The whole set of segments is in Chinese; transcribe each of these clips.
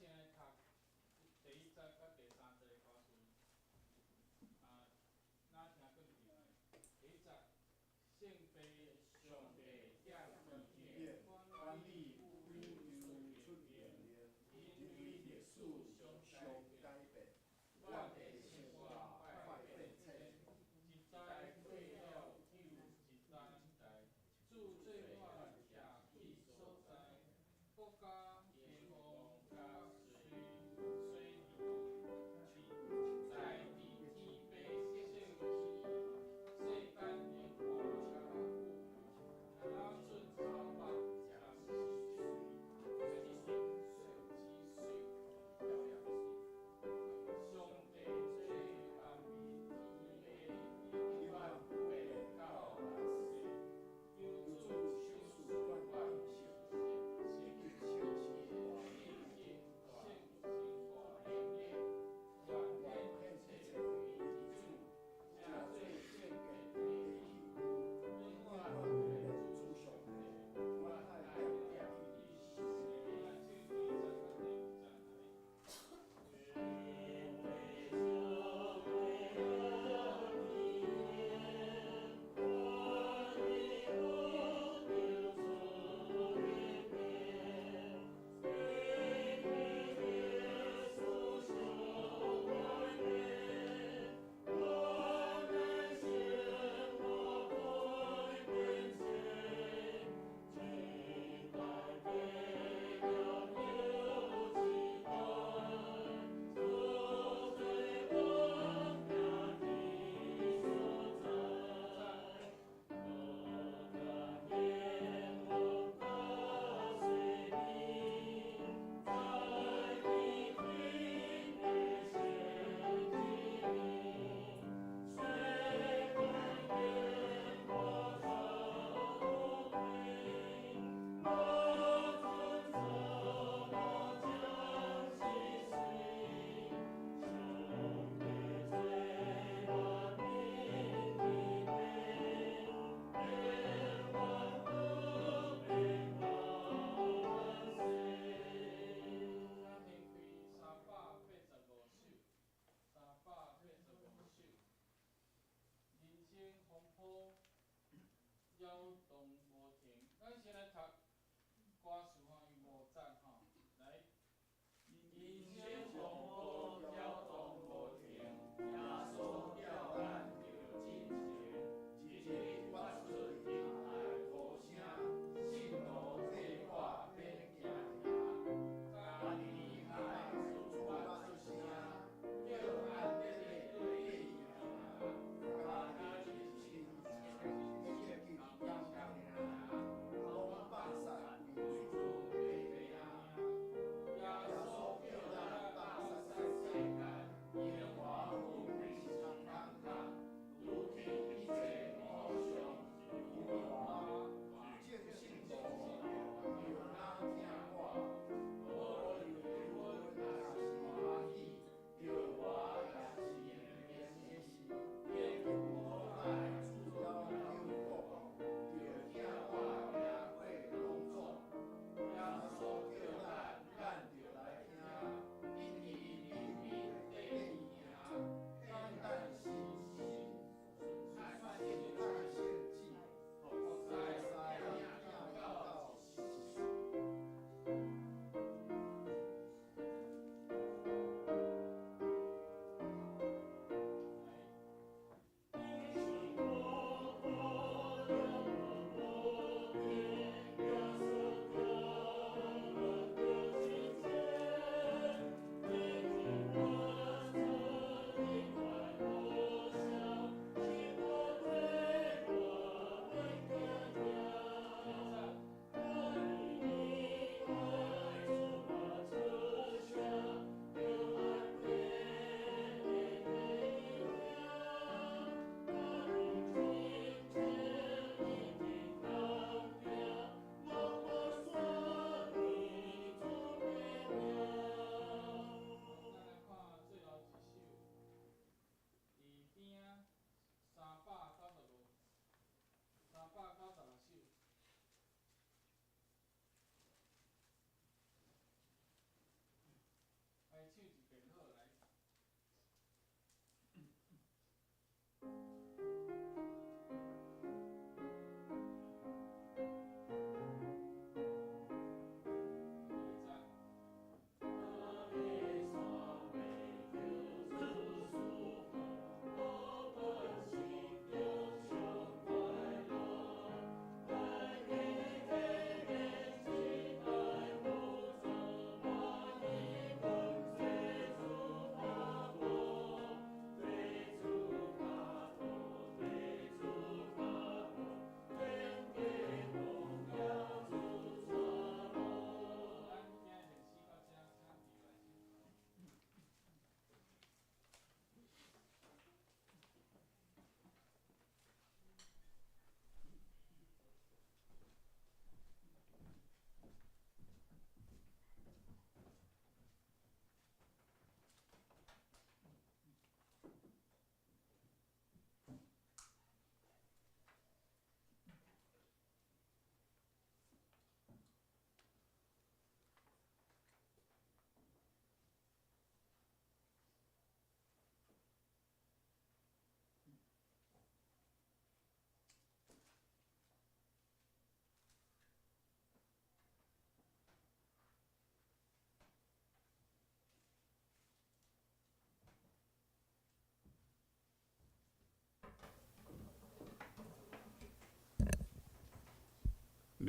先来读第一节甲第三节的歌词。咱听过一遍来。第一节，圣杯上帝点意见，管理宇宙出现连，因为历史上改变，我的生活快变迁。一代过了又一代，主最我徛起所在，国家天皇甲岁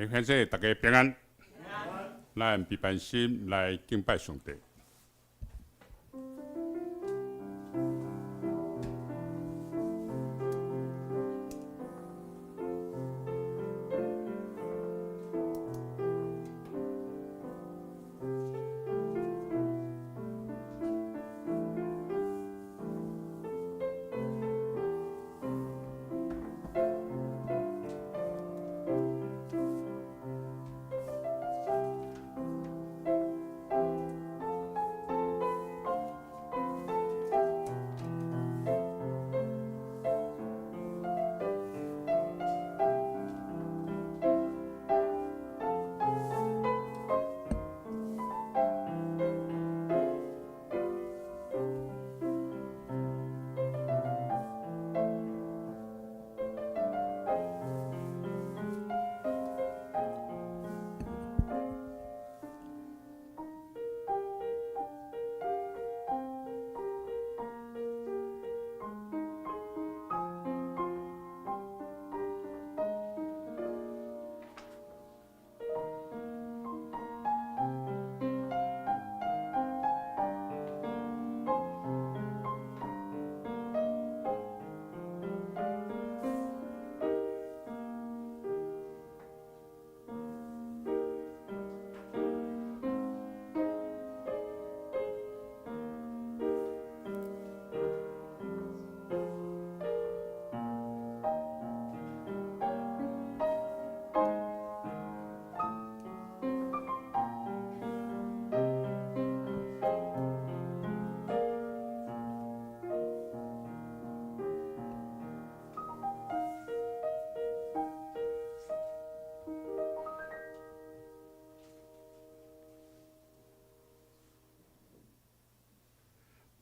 恁现在大家平安，咱备办心来敬拜上帝。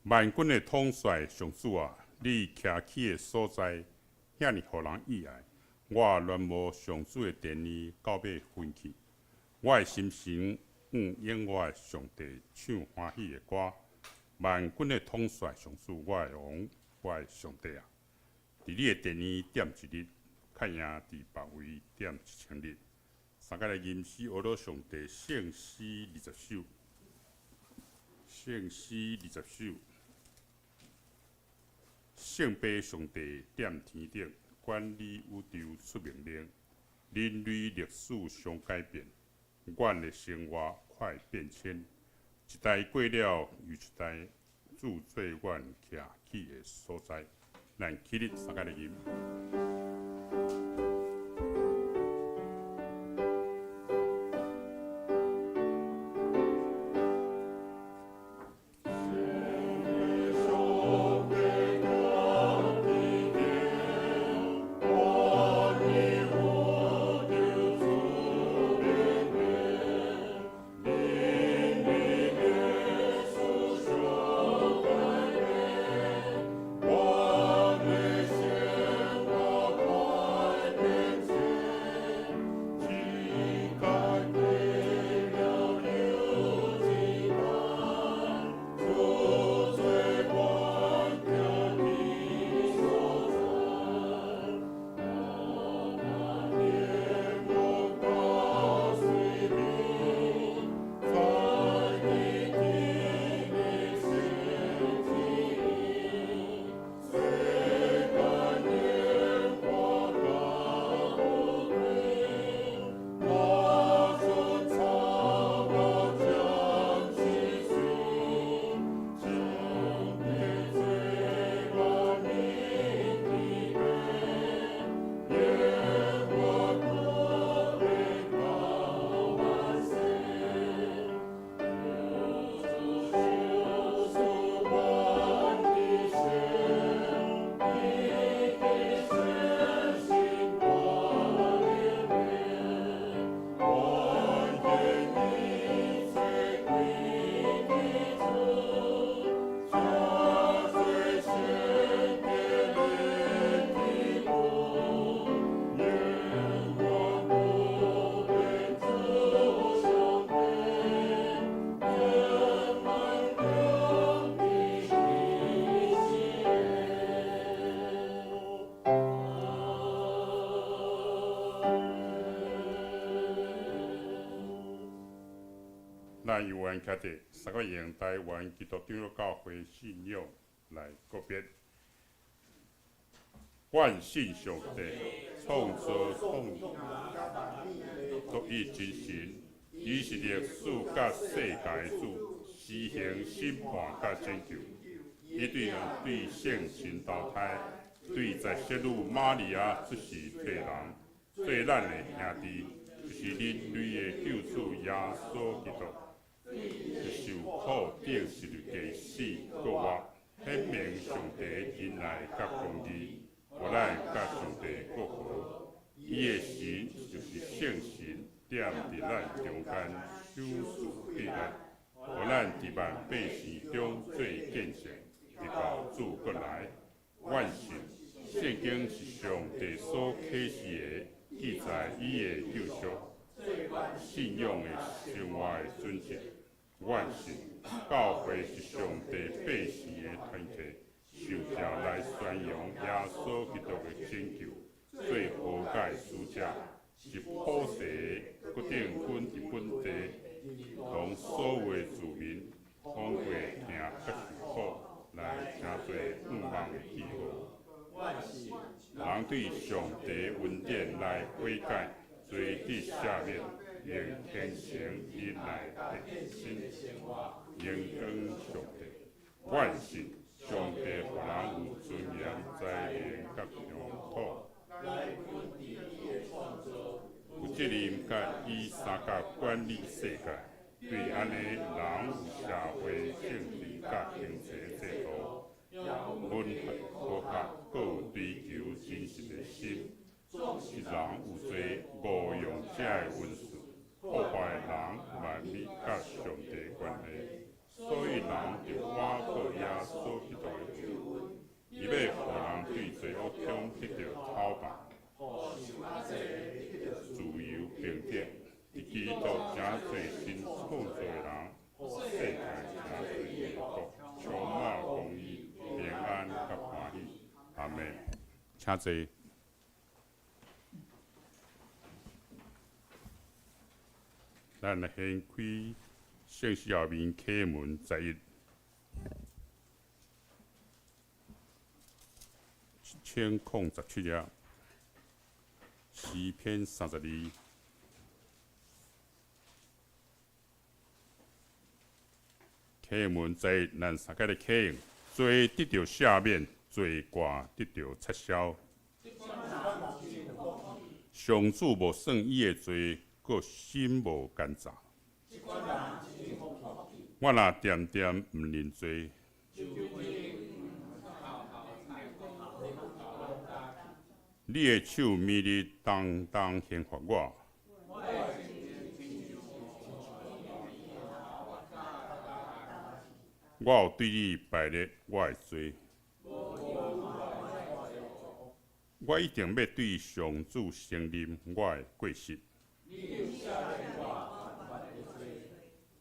万军的统帅上主啊，你徛起的所在遐尼互人意爱，我愿无上主的殿宇到尾分去。我的心神应我的上帝唱欢喜的歌。万军的统帅上主，我的王，我的上帝啊！伫你的殿宇点一日，较赢伫别位点1000日。三个来吟诗学到上帝圣诗20首，圣诗20首。圣杯上帝踮天顶，管理宇宙出命令，人类历史相改变，阮的生活快变迁。一代过了又一代，注做阮徛起的所在。咱起立，三个来吟。我咱由原徛伫三个营台湾基督长老教会信仰来告别。愿信上帝，创造独一真神，伊是历史甲世界的主，施行审判甲拯救。伊对圣神投胎，对在世女玛利亚出世替人，做咱的兄弟，就是人类的救主耶稣基督。受苦顶十字架死，搁活，显明上帝恩爱甲公义，互咱甲上帝过好。伊的神就是圣神，踮伫咱中间，手持彼咱，互咱伫万百姓中做见证，直到主过来。愿信圣经是上帝所启示的，记载伊的救赎，信仰的生活的准则。愿信教会是上帝百姓的团体，受召来宣扬耶稣基督的拯救，做和解使者，是普世的决定阮日本地，同所有的子民通过听甲受苦，来成做毋望的记号。人对上帝恩典来悔改，罪得赦免。用虔诚忍耐的心，荣光上帝。愿信上帝互人有尊严、财源甲疆土，有责任甲以三甲管理世界。对安尼人有社会政治甲经济制度、文学科学，各有追求真实的心。是人有做误用者的文字。破坏人万物甲上帝关系，所以人就瓦过耶稣基督的恩，伊要互人对罪恶中得到讨办，自由平等。伫基督真做新创造的人，世界真做美国，充满公义、平安甲欢喜。阿门。请坐。咱来掀开圣诗后面启门11，1017页，诗篇32。启门11，咱三个来启用，罪得到赦免，罪过得到撤销。上主无算伊的罪。个心无干燥，我若点点毋认罪，你的手每日当当刑罚我，我有对你排列我的罪，我一定要对上主承认我的过失。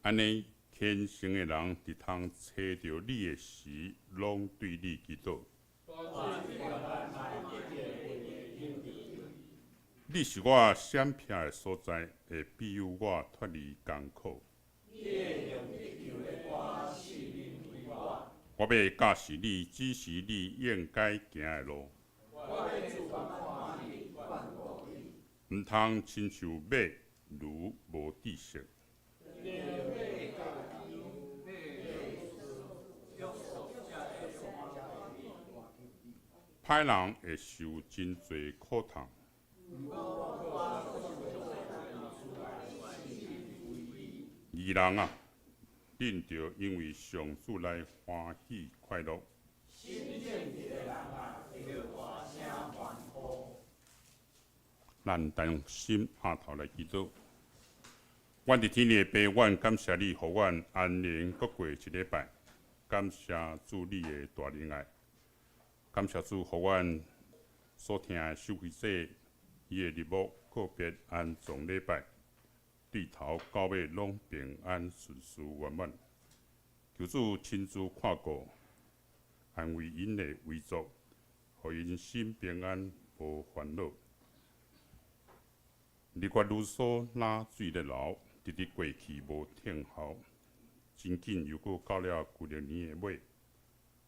安尼，虔诚的人伫通找着你的时，拢对你祈祷。你是我闪避的所在，会庇佑我脱离艰苦。我要教示你，指示你应该行的路。毋通亲像马，如无知识。歹人会受真侪苦痛。义人啊，恁着因为上主来欢喜快乐。咱用心下头来祈祷。阮伫天父的爸，阮感谢你，互阮安宁过过一礼拜。感谢主你的大仁爱，感谢主，互阮所听的受惠者，伊的日幕告别安葬礼拜，对头到尾拢平安顺遂圆满。求主亲自看顾，安慰因的遗族，互因心平安，无烦恼。日月如梭，哪水咧流，直直过去无听候，真紧又搁到了旧历年的尾，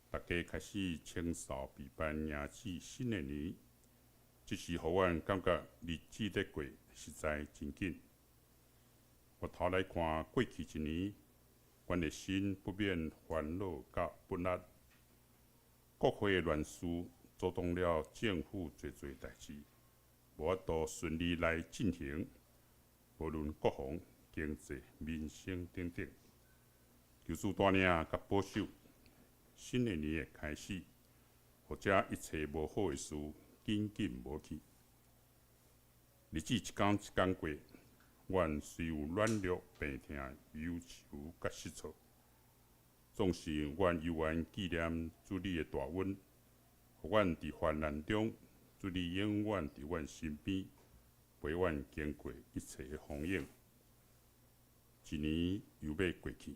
大家开始清扫备办迎接新的年。这时，互阮感觉日子在过实在真紧。回头来看过去一年，阮的心不免烦恼甲不安。国会的乱事阻挡了政府侪代志，无法度顺利来进行。无论国防、经济、民生等等，求主带领甲保守。新的年的开始，或者一切无好的事紧紧无去。日子一天一天过，阮虽有软弱、病痛、忧愁甲失措，总是阮犹原纪念主你的大恩，互阮伫患难中，主你永远伫阮身边，陪阮经过一切的风影。一年又要过去，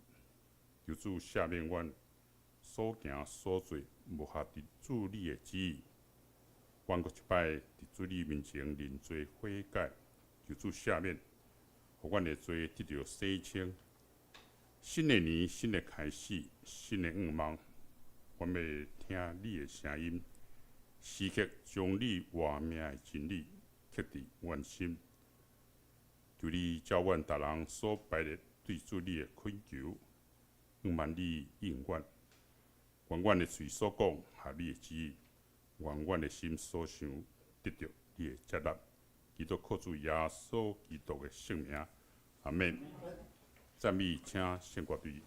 求主赦免阮所行所做无合伫主你的旨意。阮阁一摆伫主你面前认罪悔改，求主赦免，互阮的罪得到洗清。新的年，新的开始，新的愿望，阮要听你的声音，时刻将你活命的真理刻伫阮心。求你照阮逐人所摆列对主你的恳求，愿望你应阮。愿阮的嘴所讲合你的旨意，愿阮的心所想得到你的接纳。基督靠主耶稣基督的圣名，阿免。赞美，请献歌队。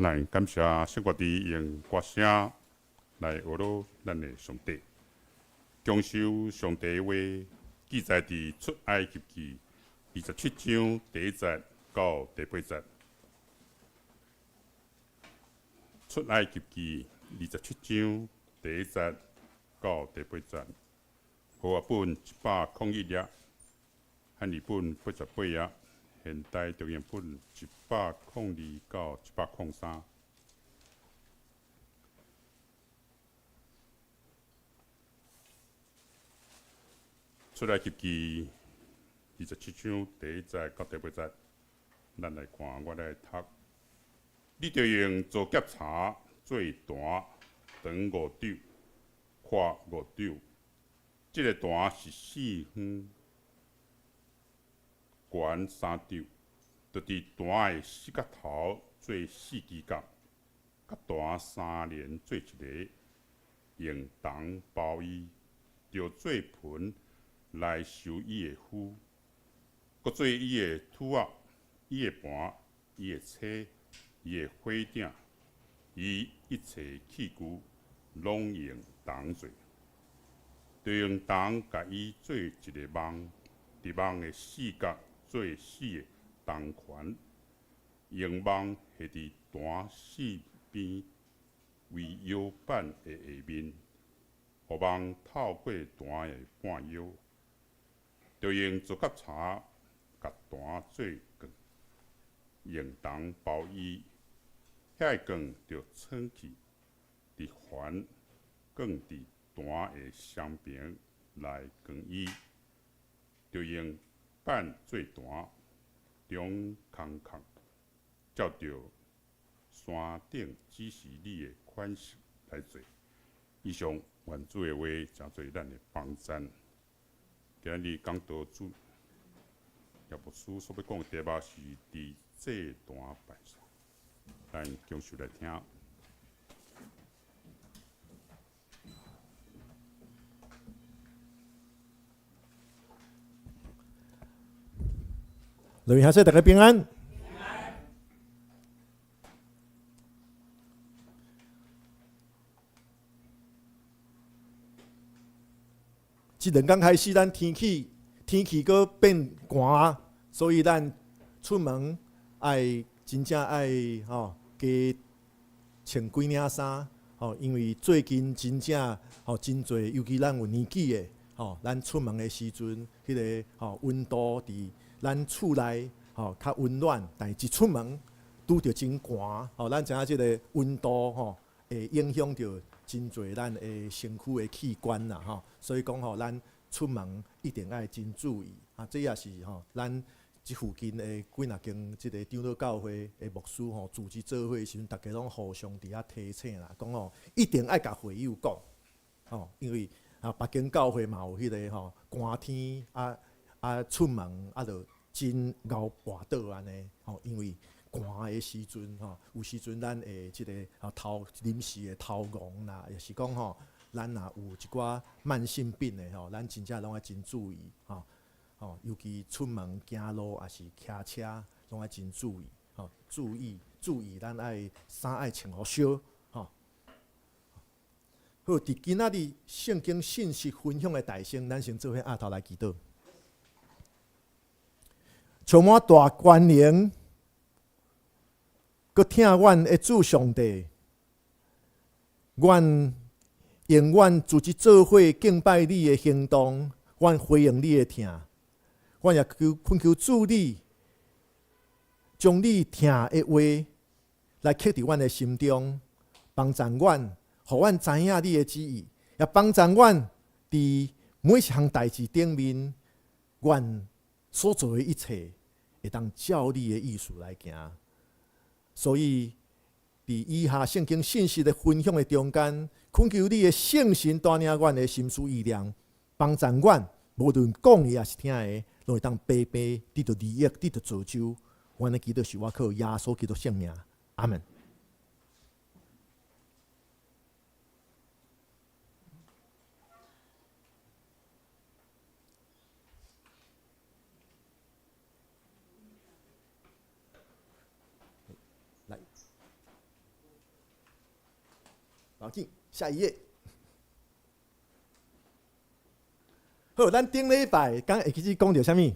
咱感谢圣国弟用歌声来学罗咱的上帝，讲授上帝的话，记载伫出埃及记27章第1节到第8节。出埃及记27章第1节到第8节，和合本101页，汉语本88页，现代中英本102到103。出埃及记27章第1节到第8节，咱来看，我来读。你着用做检查做弹，长5肘，宽5肘。这个弹是4方，悬3肘，着伫弹的4角头做4支角，甲弹3连做一个，用铜包伊，着做盆来收伊的肤，搁做伊的拄仔、伊的盘、伊的车。伊的火鼎，伊一切器具，拢用铜做，就用铜甲伊做一个网，伫网的4角做4个铜环，用网下伫弹4边为腰板的下面，互网透过弹的半腰，就用竹甲叉甲弹做卷，用铜包伊。遐个卷着撑起，伫环卷伫弹的双边来卷伊，着用板做弹，中空壳，照着山顶指示你的款式来做。以上愿主的话，诚做咱的帮赞。今日讲道主叶牧师所要讲的题目是伫祭坛摆上。咱讲述来听。各位兄弟，大家平安。即2天开始，咱天气搁变寒，所以咱出门爱真正爱加穿几领衫，因为最近真正真侪，尤其咱有年纪的，咱出门的时阵，迄个温度伫咱厝内较温暖，但是一出门拄着真寒，咱知影即个温度会影响到真侪咱的身躯的器官啦，所以讲咱出门一定爱真注意，这也是咱。即附近的几若间即个长老教会的牧师组织做伙的时阵，大家拢互相伫遐提醒啦，讲一定爱甲会友讲，因为别间教会嘛有迄个寒天出门就真熬跋倒安尼，因为寒的时阵有时阵咱会即个临时的头晕啦，也是讲咱若有一寡慢性病的咱真正拢爱真注意尤其出门行路也是骑车，拢爱真注意，注意，咱爱衫爱穿好烧，好，伫今仔日圣经信息分享的大声，咱先做伙额头来祈祷。充满大关联，佮听阮的主上帝，阮用阮自己做伙敬拜你的行动，阮回应你的听。阮也恳求主你，将你听的话来刻伫阮的心中，帮助阮，互阮知影你的旨意，也帮助阮伫每一项代志顶面，阮所做的一切会当照你的意思来行。所以，伫以下圣经信息的分享的中间，恳求你的圣神带领阮的心思意念，帮助阮，无论讲的也是听的。拢会当白白得到利益，得到造就。阮的祈祷是我靠耶稣基督圣名，阿门。来，好，紧下一页。好，咱顶礼拜刚会开始讲到啥物？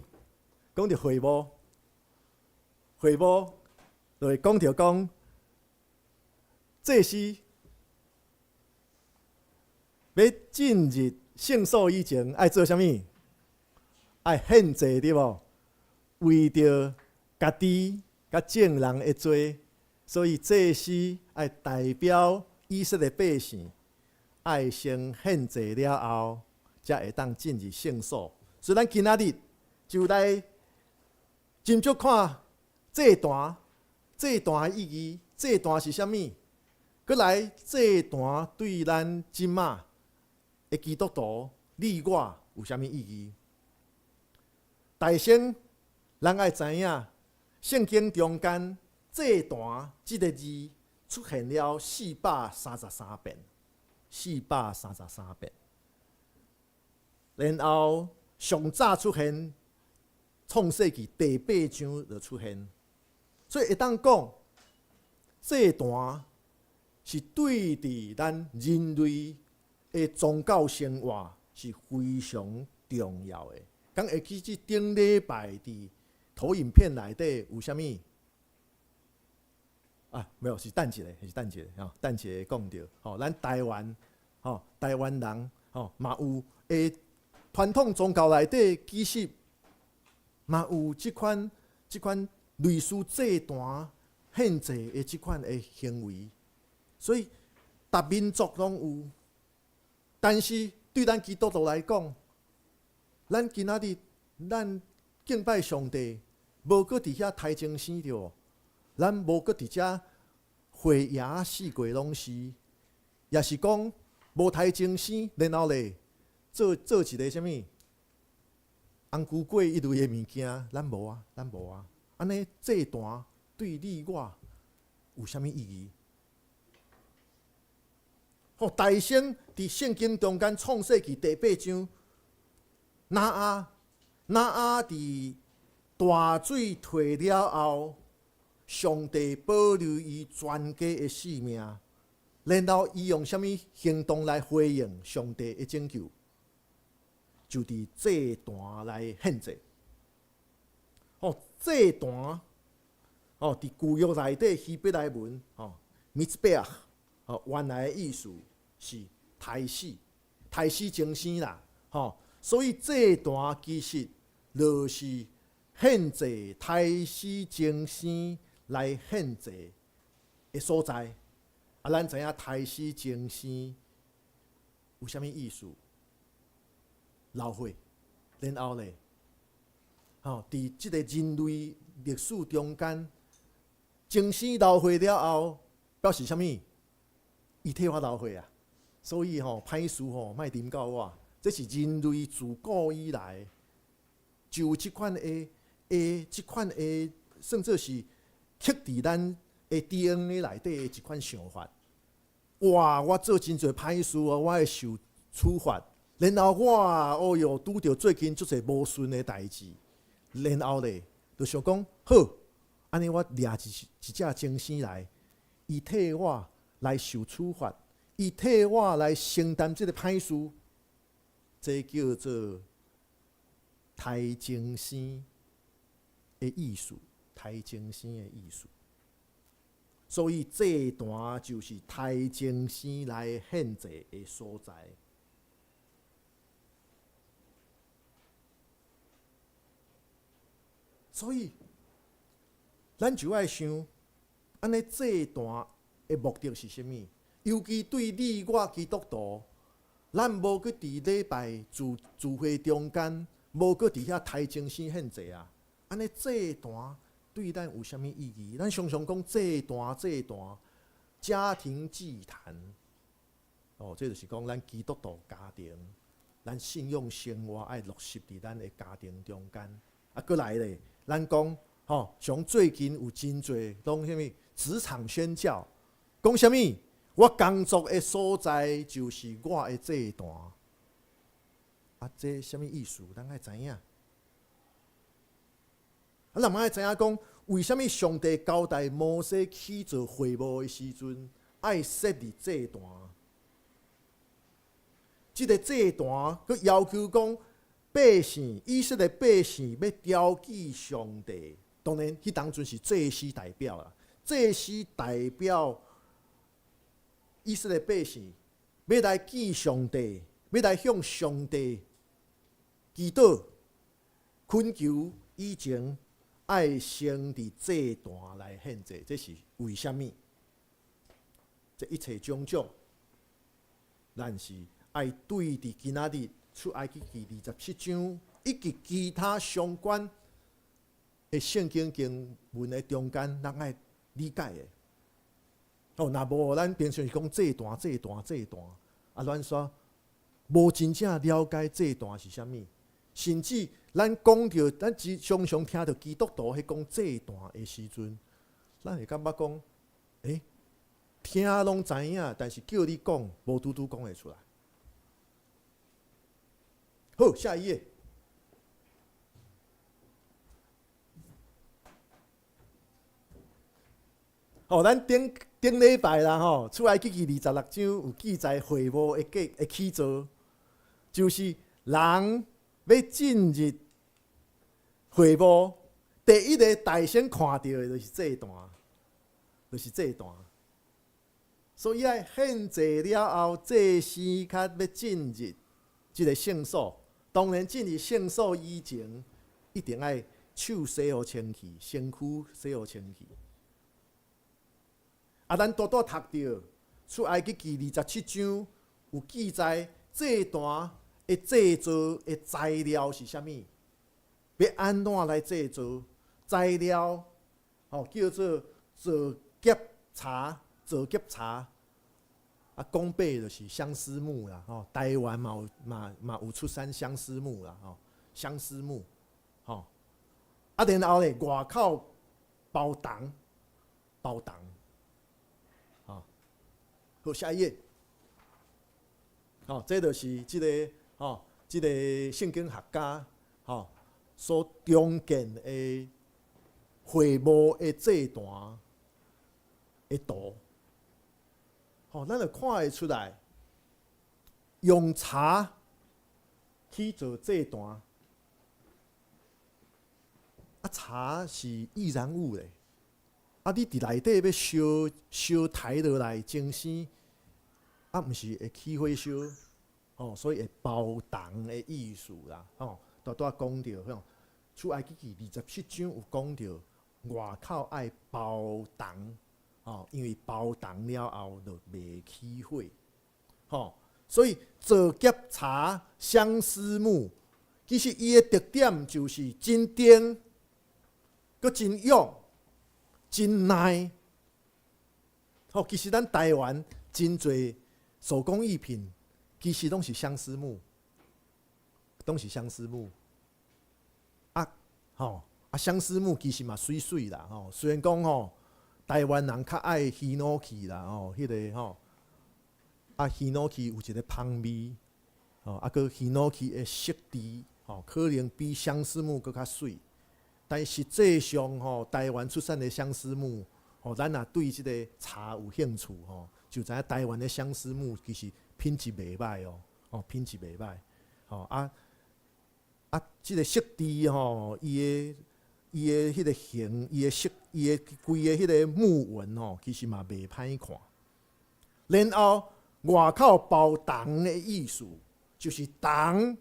讲到会幕，会幕就会讲到讲祭司要进入圣所以前，爱做啥物？爱献祭对无？为着家己甲众人的罪，所以祭司爱代表以色列百姓，爱先献祭了后，才会当进入圣所。所以咱今仔日就来斟酌看这段的意义。这段是啥物？搁来这段对咱今仔的基督徒你我有啥物意义？大先，咱爱知影，圣经中间这段即个字出现了433遍，433遍。然后上早出现创世纪第8章就出现，所以会当讲，这段是对伫咱人类的宗教生活是非常重要的。刚会记即顶礼拜伫投影片内底有啥物？啊，没有，是等一下，等一下讲到。吼，咱台湾，台湾人，嘛有诶传统宗教内底，其实嘛有即款类似这段献祭的即款的行为，所以逐民族拢有。但是对咱基督徒来讲，咱今仔日，咱敬拜上帝，无搁伫遐抬精神着，咱无搁伫遮会爷四过拢是，也是讲无抬精神，然后咧做一个啥物红菇粿一类的物件，咱无啊，安尼这段对你我有啥物意义？吼，大先伫圣经中间创世纪第8章。那阿伫大水退了后，上帝保留伊全家的性命，然后伊用什么行动来回应上帝的拯救？就伫这段来献祭。这段伫旧约内底希伯来文mitzbeach 原来的意思是胎死精生啦，所以这段其实就是献祭胎死精生来献祭的所在。咱知影胎死精生有啥物意思？流血，然后咧，伫即个人类历史中间，精生流血了后，表示啥物？伊替我流血啊！所以歹事莫啉到我。这是人类自古以来就即款算作是刻伫咱的 DNA 内底的一款想法。哇！我做真侪歹事我会受处罚。然后我拄着最近足侪无顺的代志，然后咧就想讲好，安尼我掠一只精生来，伊替我来受处罚，伊替我来承担即个歹事。这叫做胎精生的意思，胎精生的意思。所以这段就是胎精生来献祭的所在。所以，咱就爱想，安尼这段的目的是啥物？尤其对你我基督徒。咱无搁伫礼拜聚会中间，无搁伫遐抬精神献祭啊！安尼这段对咱有啥物意义？咱常常讲这段家庭祭坛，这就是讲咱基督徒家庭，咱信仰生活爱落实伫咱的家庭中间。过来咧，咱讲像最近有真侪拢啥物职场宣教，讲啥物？我工作的所在就是我的这段，这什么意思？咱爱知影。咱嘛爱知影讲，为什么上帝交代摩西去做会幕的时阵，爱设立这段？即个祭坛，佮要求讲百姓以色列百姓要雕记上帝。当然，迄当阵是祭司代表啦，祭司代表以色列百姓要来记上帝，要来向上帝祈祷、恳求以前爱先伫祭坛来献祭，这是为虾米？这一切种种，咱是爱对伫今仔日出埃及记27章以及其他相关的圣经经文的中间，咱爱理解的。哦，若无咱平常是讲祭坛，啊，咱说无真正了解祭坛是啥物，甚至咱讲到，咱常常听到基督徒喺讲祭坛的时阵，咱会感觉讲，听拢知影，但是叫你讲，无拄拄讲会出来。好，下一页。哦，咱顶礼拜啦吼，出埃及记26章有记载会幕的起造，就是人要进入会幕，第一个大先看到的就是祭坛，所以爱献祭了后，祭司较要进入即个圣所。当然，进入圣所以前，一定爱手洗互清气，身躯洗互清气。啊，咱多读到出埃及记27章有记载祭坛的制造的材料是啥物？要安怎来制造？材料叫做做结茶。啊，讲白就是相思木啦，台湾嘛有出产相思木啦，相思木，啊，然后咧外口包重，好，下一页，这就是即个圣经学家所重建的会幕的祭坛的图。咱就看会出来，用茶去做祭坛，啊，茶是易燃物咧，啊，你伫内底要烧抬落来蒸生，啊，毋是会起火烧，所以会包重的意思啦，拄讲到，出埃及记27章有讲到外口爱包重。因为包重了后就袂起火，所以做结茶相思木，其实伊的特点就是真甜，佮真勇，真耐。其实咱台湾真侪手工艺品，其实拢是相思木，相思木其实嘛水水啦，虽然讲台湾人较爱希诺气啦，迄个希诺气有一个香味，佮希诺气的色质，可能比相思木佮较水。但实际上，台湾出产的相思木，咱若对即个茶有兴趣，就知影台湾的相思木其实品质袂歹品质袂歹。即个色质伊的迄个形，伊的色，伊的规个迄个木纹其实嘛袂歹看。然后外口包重的意思，就是重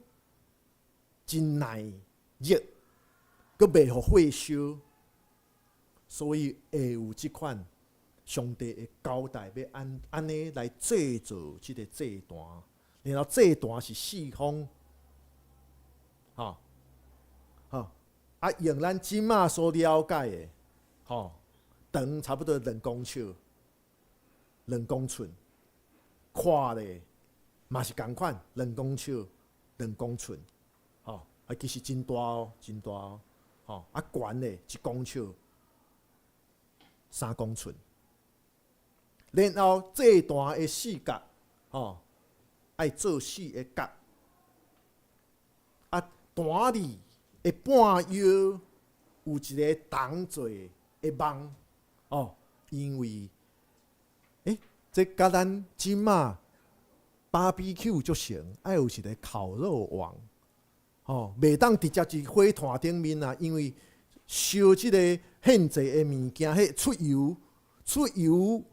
真耐热，佮袂互火烧，所以会有即款上帝的交代，要安尼来制造即个祭坛。然后祭坛是4方，用咱即马所了解的，长差不多2公尺、2公寸，宽咧嘛是共款，2公尺、2公寸，其实真大真大悬咧1公尺、3公寸。然后祭坛的4角，爱做4个角，坛里的半腰有一个铜做的网，因为这甲咱即马 BBQ 足成，爱有一个烤肉网，吼，袂当直接伫火炭顶面啊，因为烧即个现制的物件，迄出油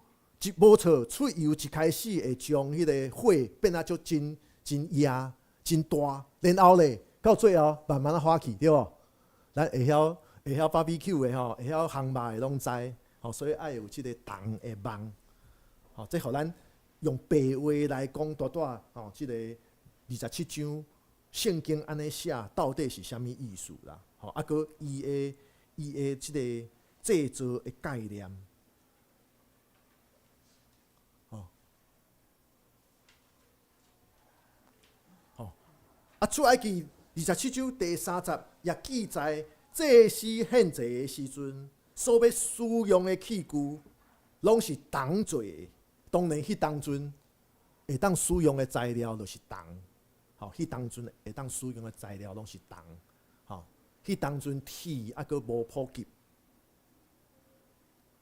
一无错，出油一开始会将迄个火变啊足真热、真大，然后咧到最后慢慢啊化去，对无？咱会晓 BBQ 的吼，会晓烘肉的拢知，吼，所以爱有即个重的网，吼，这互咱用白话来讲，大大吼，即个27章圣经安尼写，到底是啥物意思啦？吼，啊，搁伊的即个制作的概念，吼，啊，出埃及27章第30也记载，祭司献祭的时阵，所要使用的器具，拢是铜做的。当然，迄当阵会当使用的材料就是铜，吼，迄当阵会当使用的材料拢是铜，吼，迄当阵铁还阁无普及，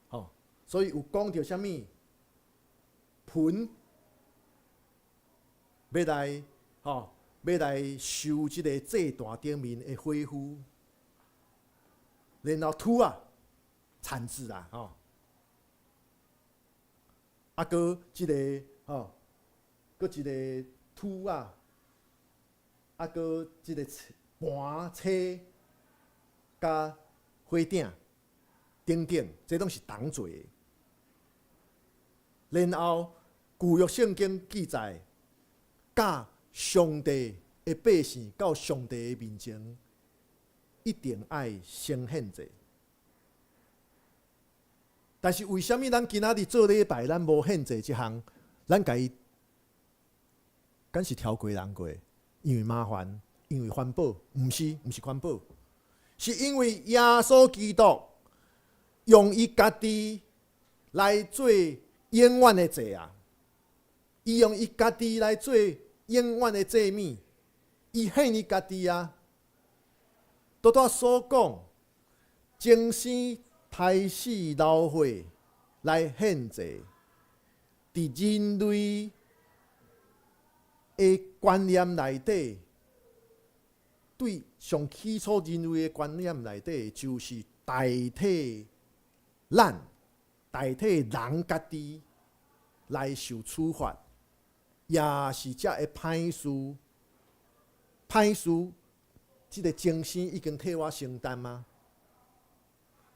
吼，所以有讲到啥物盆要来，吼，要来收即个祭坛顶面的火灰，然后土啊，铲子啊，吼。啊，搁即个吼，搁一个土啊，啊，搁即个盘车，甲火鼎等等，这拢是铜做的。然后旧约圣经记载，甲上帝的百姓到上帝的面前，一定爱先献祭。但是为什么咱今仔日做礼拜，咱无献祭这项，咱家己敢是挑过人过？因为麻烦，因为环保，毋是环保，是因为耶稣基督用伊家己来做永远的祭啊！伊用伊家己来做永远的祭物，伊献伊家己啊！拄拄所讲，精神胎死流血来献祭，伫人类的观念内底，对上起初人类的观念内底，就是代替人家己来受处罚，也是遮会歹事，即个精神已经替我承担吗？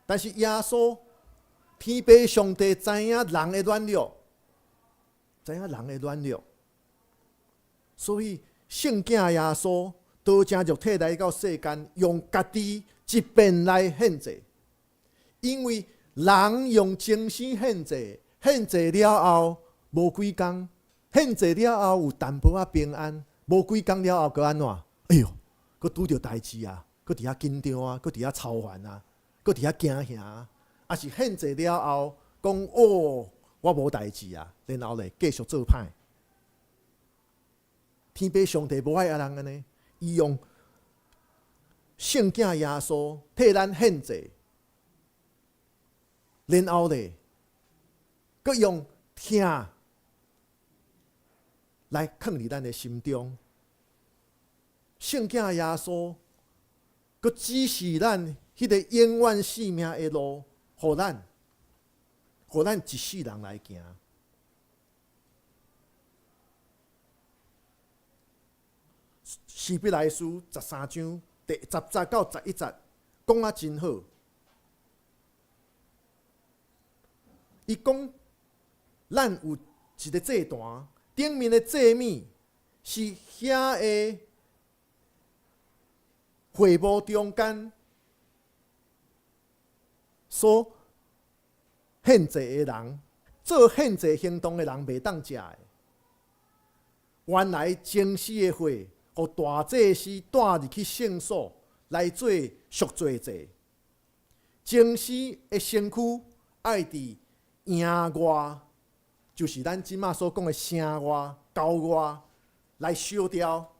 但是耶稣，天父上帝知影人的软弱，所以圣囝耶稣道成肉体来到世间，用家己一遍来献祭。因为人用精神献祭，献祭了后无几工，献祭了后有淡薄仔平安，无几工了后，佮安怎？哎哟，佮拄着代志啊，佮伫遐紧张啊，佮伫遐操烦啊。搁伫遐惊吓，啊是献祭了后，讲哦，我无代志啊，然后咧继续做歹。天父上帝无爱人安尼，伊用圣囝耶稣替咱献祭，然后咧，搁用听来放伫咱的心中。圣囝耶稣搁指示咱。迄个永远生命的路，互咱一世人来行。希伯来书13章第10节到11节讲啊真好。伊讲，咱有一个祭坛，顶面的祭物是遐个会幕中间。所献祭的人，做献祭行动的人，袂当食的。原来精死的火，互大祭司带入去圣所来做赎罪祭。精死的身躯爱伫营外，就是咱即马所讲的城外、郊外来烧掉。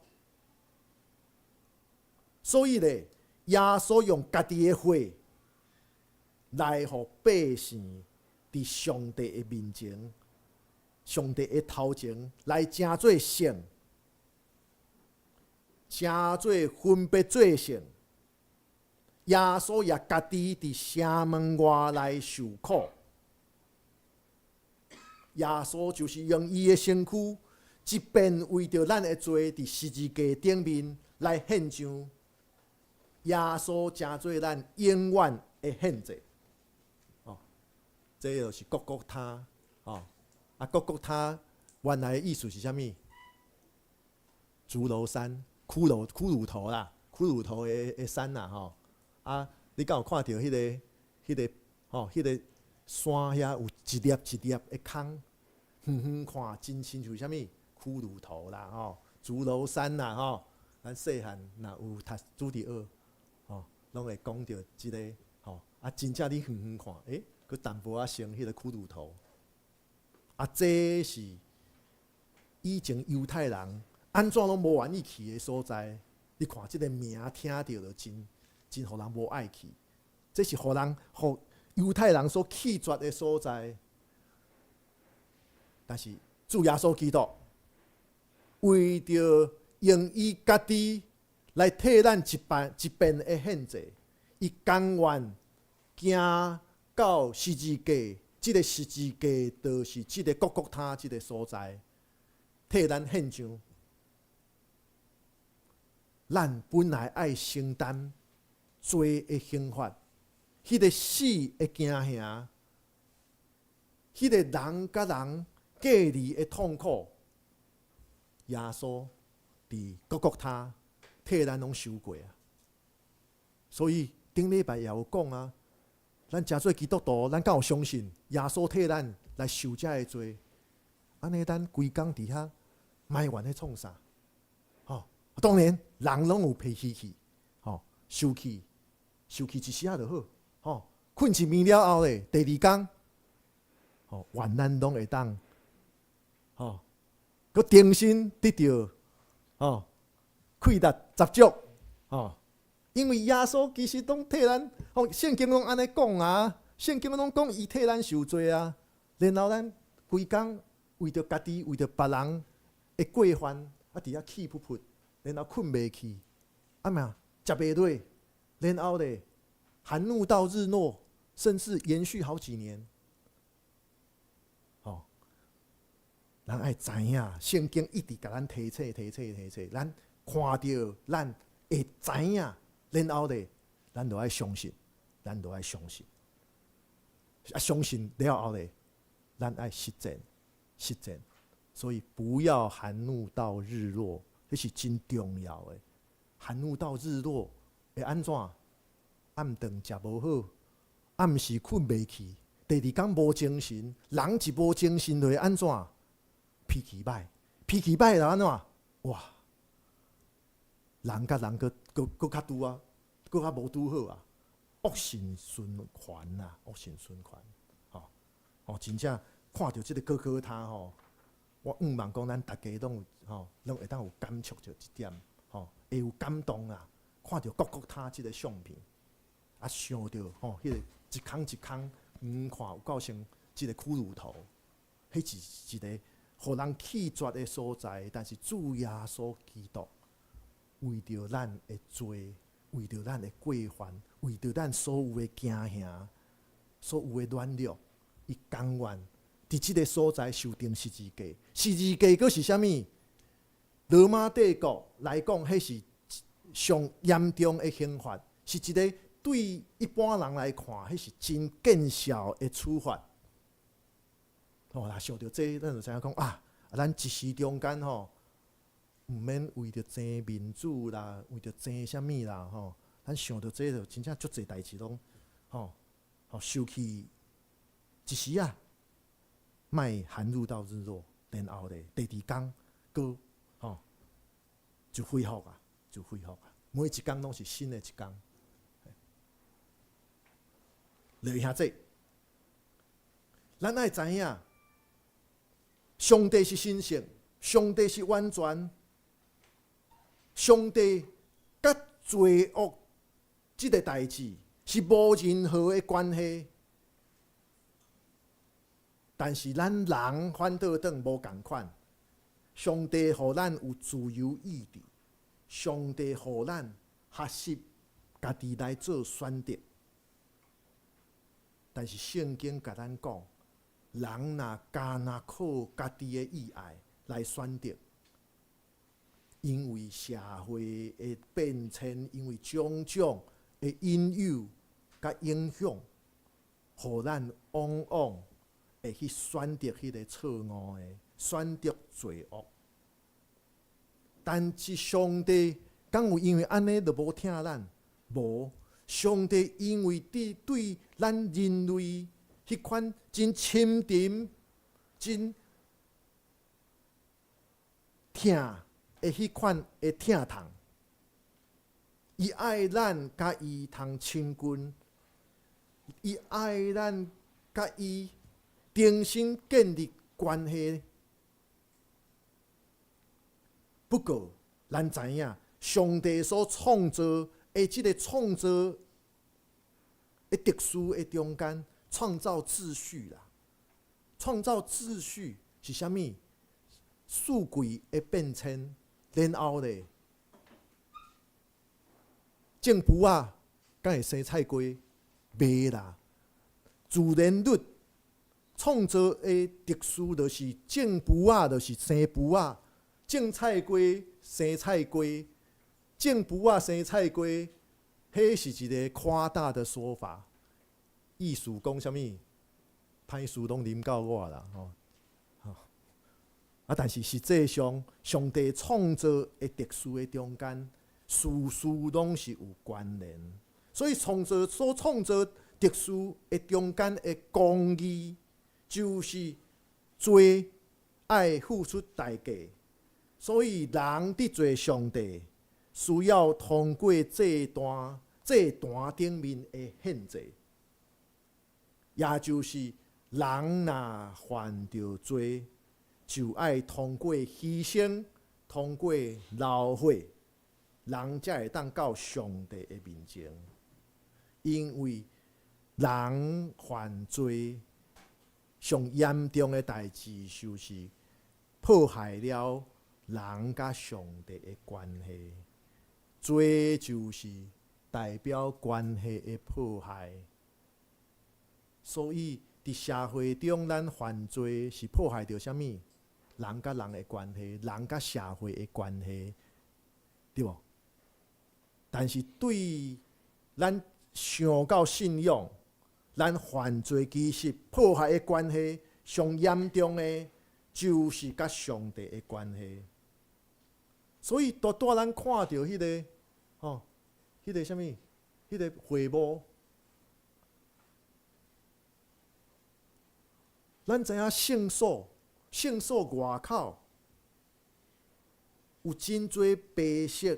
所以咧，耶稣用家己的火。来，互百姓伫上帝的面前上帝的头前来成做圣，成做分别做圣。耶稣也家己伫城门外来受苦。耶稣就是用伊的身躯，一边为着咱的罪，伫十字架顶面来献上。耶稣成做咱永远的献祭。哦，这就是各各他。哦，各各他原来的意思是啥物？竹楼山、骷髅头啦，骷髅头的山啦，吼。你敢有看到迄个山遐有一粒一粒的空，远远看真亲像啥物？骷髅头啦，吼，竹楼山啦，吼，咱细汉若有读主题学，吼，拢会讲到即个，吼，真正你远远看，佮淡薄仔像迄个骷髅头，这是以前犹太人安怎拢无愿意去的所在。你看即个名听到就真互人无爱去，这是互犹太人所弃绝的所在。但是主耶稣基督为着用伊家己来替咱一遍的献祭，伊甘愿行到十字架，即个十字架就是即个各各他即个所在，替咱献上。咱本来爱承担罪的刑罚，迄个死的惊吓，迄个人甲人隔离的痛苦，耶稣伫各各他替咱拢受过啊。所以顶礼拜也有讲啊，咱诚做基督徒，咱敢有相信耶稣替咱来受遮的罪？安尼咱规工伫遐埋怨咧创啥？当然，人拢有脾气去，生气一时仔就好，困一暝了后咧，第二天，愿咱拢会当，佮重新得到，快乐十足，因为耶稣其实拢替咱，圣经拢安尼讲啊，圣经拢讲伊替咱受罪啊，然后咱规工为着家己，为着别人的过犯，伫遐气噗噗。然后困袂去，食袂落，然后咧含怒到日落，甚至延续好几年。咱爱知影，圣经一直甲咱提醒，咱看到，咱会知影，然后咧，咱就爱相信，相信了后咧，咱爱实践，所以不要含怒到日落。这是真重要的。含怒到日落会安怎？暗顿食无好，暗时困袂去，第二天无精神，人一无精神就会安怎？脾气歹就安怎？哇！人甲人佫较拄啊，佫较无拄好啊，恶性循环啊，真正看到即个哥哥他我望讲咱大家拢会当有感触着一点，会有感动啊！看到各各他即个相片，想到迄个一空一空，看有够像即个骷髅头，迄是一个互人气绝的所在。但是主耶稣基督为着咱的罪，为着咱的过犯，为着咱所有的惊吓，所有的软弱，伊甘愿。伫即个所在受定十字架，十字架佫是啥物？罗马帝国来讲，迄是上严重的刑罚，是一个对一般人来看，迄是真见效的处罚。想到这，咱就知影讲咱一时中间毋免为着争民主啦，为着争啥物啦，咱想到这就真正足侪代志拢受气一时啊。莫含怒到日落，然后咧，第二天佫就恢复啊，每一天拢是新的一天。弟兄姊妹，咱爱知影，上帝是神圣，上帝是完全，上帝甲罪恶即个代志是无任何的关系。但是咱人反倒等无共款。上帝互咱有自由意志，上帝互咱学习家己来做选择。但是圣经甲咱讲，人若靠家己的意爱来选择，因为社会的变迁，因为种种的引诱甲影响，互咱往往会去选择迄个错误的，选择罪恶。但是上帝敢有因为安尼就无听咱？无，上帝因为对咱人类迄款真深沉、真疼的迄款的疼痛，伊爱咱甲伊通亲近，伊爱咱甲伊重新建立关系。不过，咱知影，上帝所创造的即个创造的特殊的中间，创造秩序啦。创造秩序是啥物？四季的变迁，然后咧，种蒲仔敢会生菜瓜？袂啦。自然律创造的特殊，就是种蒲仔，就是生蒲仔。种菜瓜生菜瓜，种蒲仔生菜瓜，迄是一个夸大的说法。意思讲啥物？歹事拢临到我啦，但是实际上，上帝创造的特殊的中间，事事拢是有关联。所以所创造特殊的中间的公义，就是罪爱付出代价。所以人得罪上帝，需要通过这段顶面的限制，也就是人若犯着罪，就要通过牺牲，通过流血，人才会当到上帝的面前。因为人犯罪上严重的代志，就是破坏了人甲上帝的关系。罪就是代表关系的破坏。所以伫社会中，咱犯罪是破坏着啥物？人甲人的关系，人甲社会的关系，对无？但是对咱想到信仰，咱犯罪其实破坏的关系上严重的，就是甲上帝的关系。所以带咱看到迄个，迄个啥物？迄个会幕。咱知影圣所外口有真多白色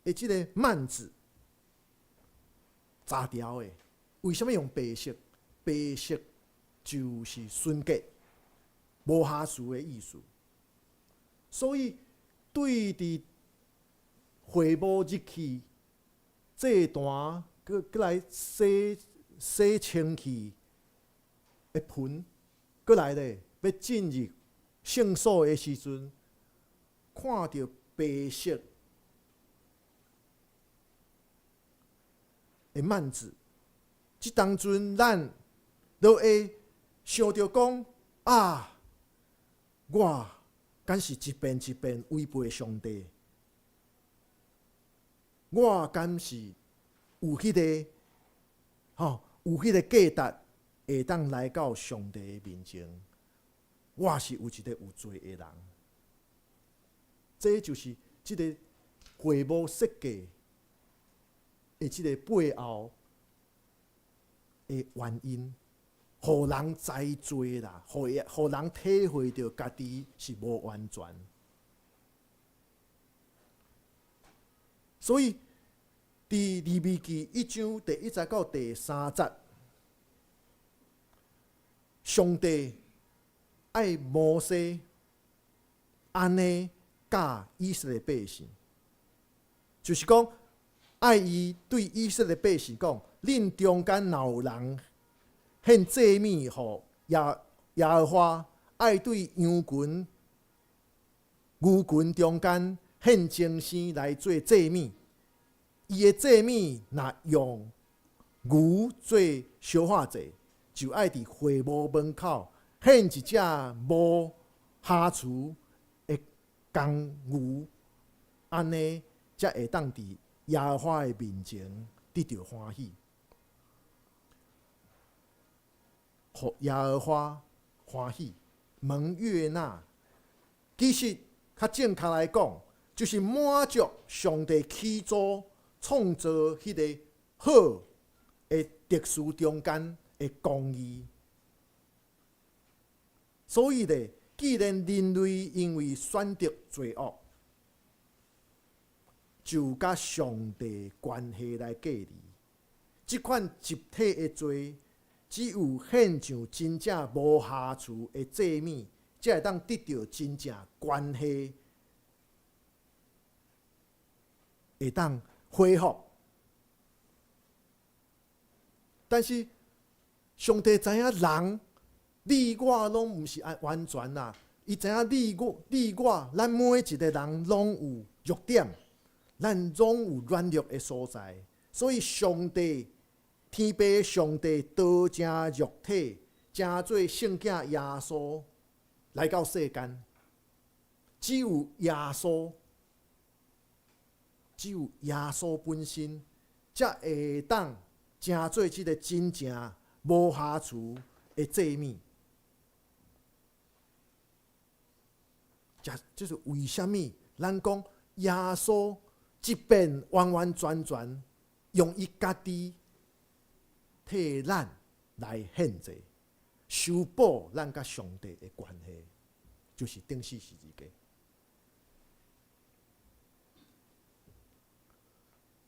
的即个幔子，扎条的。为什么用白色？白色就是纯洁、无瑕疵的意思。所以对伫会幕日期这段。佮来洗清气的盆，佮来咧要进入圣所的时阵，看到白色的幔子，即当阵咱就会想着讲啊，我敢是一遍一遍违背上帝，我敢是。有迄个，有迄个价值，会当来到上帝的面前。我是有一个有罪的人，这就是即个会幕设计的即个背后的原因，互人知罪啦，互人体会到家己是无完全，所以。伫利未记1章第1节到第3节，上帝爱摩西安尼教以色列百姓，就是讲爱伊对以色列百姓讲：恁中间若有人献祭物予耶和华，爱对羊群、牛群中间献精生来做祭物。伊的祭物若用牛做烧化祭，就爱伫会幕门口献一只无瑕疵的公牛，安尼才会当伫耶和华的面前得到欢喜，互耶和华欢喜，蒙悦纳。其实较正确来讲，就是满足上帝起初创造迄个好的特殊中间的公义。所以咧，既然人类因为选择罪恶，就甲上帝关系来隔离。即款集体的罪，只有献上真正无瑕疵的祭物，才会当得到真正关系，会当恢复。但是上帝知影人，你我拢毋是完全啦。伊知影你我，咱每一个人拢有弱点，咱拢有软弱的所在。所以上帝，天父的上帝道成肉体，成做圣囝耶稣来到世间。只有耶稣本身，才会当成做即个真正无瑕疵的祭物。就是为什么咱讲耶稣即便完完全全用伊家己替咱来献祭，修补咱甲上帝的关系，就是顶死十字架。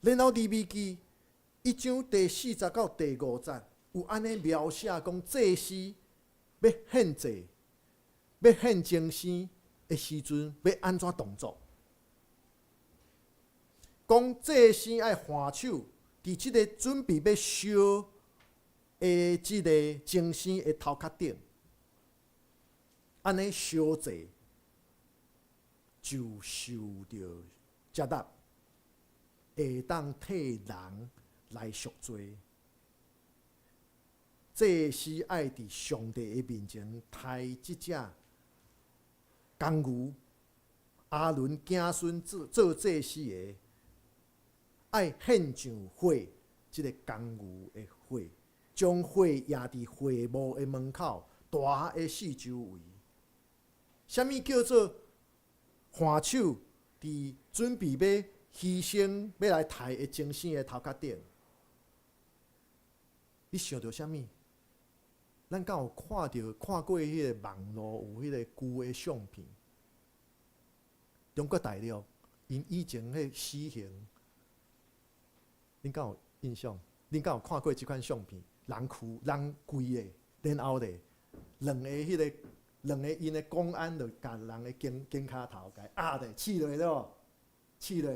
然后利未记1章第40到第5节有安尼描写讲，祭司要献祭、要献精生的时阵，要安怎动作？讲祭司爱换手，伫即个准备要烧的即个精生的头壳顶，安尼烧祭就受着责罚，会当替人来赎罪。祭司爱伫上帝的面前抬即只公牛，阿伦子孙做祭司的，爱献上火，即个公牛的火，将火压伫会幕的门口大的四周围。什么叫做换手？伫准备要牺牲要来抬的精生的头壳顶，你想到什么？咱敢有看过迄个网络有迄个旧的相片？中国大陆因以前迄死刑，恁敢有印象？恁敢有看过即款相片？人跪的，然后咧，两个因的公安就甲人的肩胛头甲压咧，刺落了，刺落。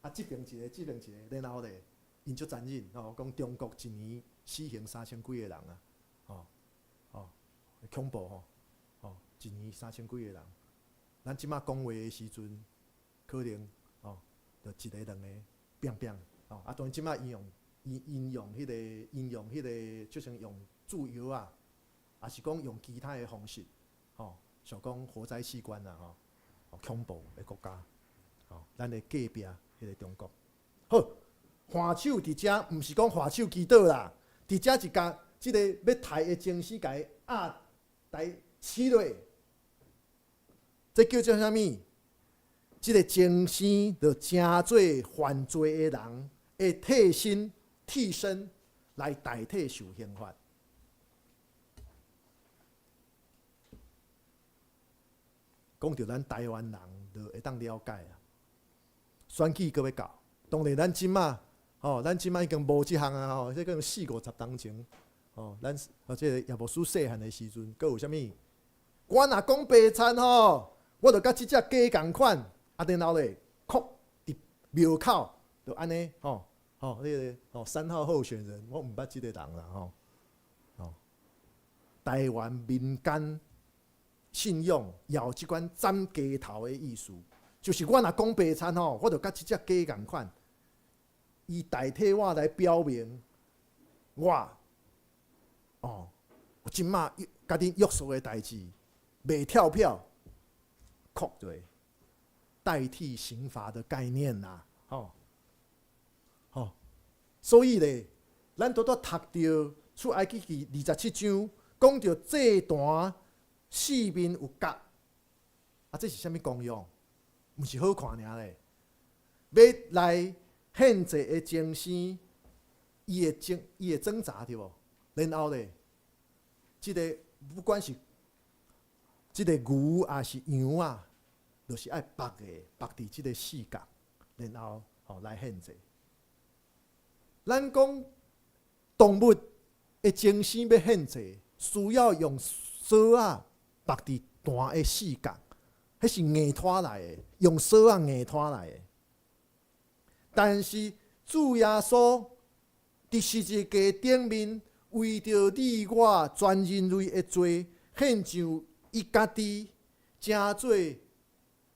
啊，即边一个，即边一个，然后咧，因足残忍吼，讲中国一年死刑3000几个人啊，恐怖一年3000几个人。咱即马讲话的时阵，可能就一个两个，啊，当然即马应用迄个，就像用注油啊，也是讲用其他的方式，像讲火灾器官啊，恐怖的国家，咱的隔壁迄个中国。好，换手伫遮，毋是讲换手祈祷啦，伫遮是甲即个要抬的精死甲伊压来刺落，这叫做啥物？即个精生就成做犯罪的人的替身来代替受刑罚。讲到咱台湾人，就会当了解啊。选举阁要到，当然咱即马已经无即项啊，这个40-50年前，咱即个也无输细汉的时阵，阁有啥物？我若讲白菜我就甲即只鸡共款，然后咧，伫庙口就安尼吼，迄个3号候选人，我毋捌即个人啦吼，台湾民间信用也有即款斩鸡头的意思，就是我若讲白餐吼，我就甲即只鸡共款，伊代替我来表明我即马家己约束的代志，袂跳票，酷对，代替刑罚的概念啦，所以咧，咱拄读着出埃及记27章，讲着这段四面有角，这是啥物功用？毋是好看尔咧，要来献祭的精神，伊会挣扎对无？然后咧，即个不管是即个牛还是羊啊，就是爱绑伫即个四角，然后来献祭。咱讲动物的精神要献祭，需要用绳啊绑伫大的四角，迄是硬拖来的，用绳啊硬拖来的。但是主耶稣伫十字架顶面，为着你我全人类的罪，献上伊家己，成做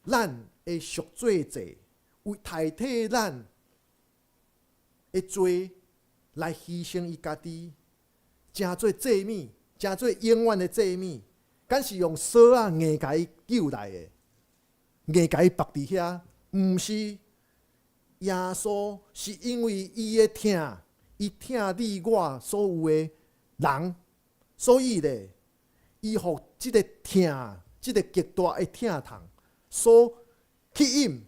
咱的赎罪祭，为代替咱的罪来牺牲伊家己，成做祭物，成做永远的祭物。敢是用绳啊硬甲伊救来的，硬甲伊绑伫遐，毋是耶稣，是因为伊的疼，伊疼你我所有的人，所以咧，伊互即个疼，即个极大的疼痛所吸引，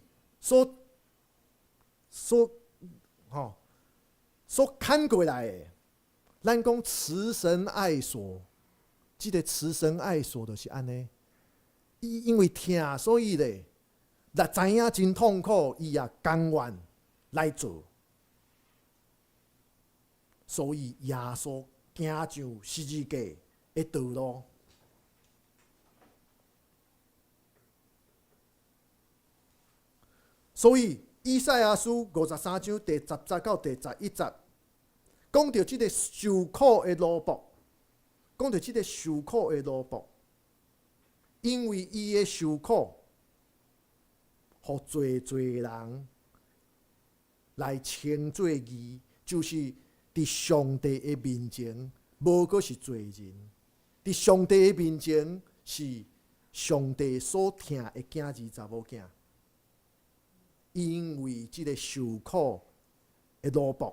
所看过来的，咱讲慈神爱所，即个慈神爱所就是安尼。伊因为疼，所以咧，若知影真痛苦，伊也甘愿来做。所以耶稣行上十字架的道路。所以以赛亚书53章第10节到第11节。讲到即个受苦的奴仆，讲到即个受苦的奴仆，因为伊的受苦，互侪人来称做义，就是伫上帝的面前，无过是罪人；伫上帝的面前，是上帝所疼的囝儿查某囝，因为即个受苦的奴仆。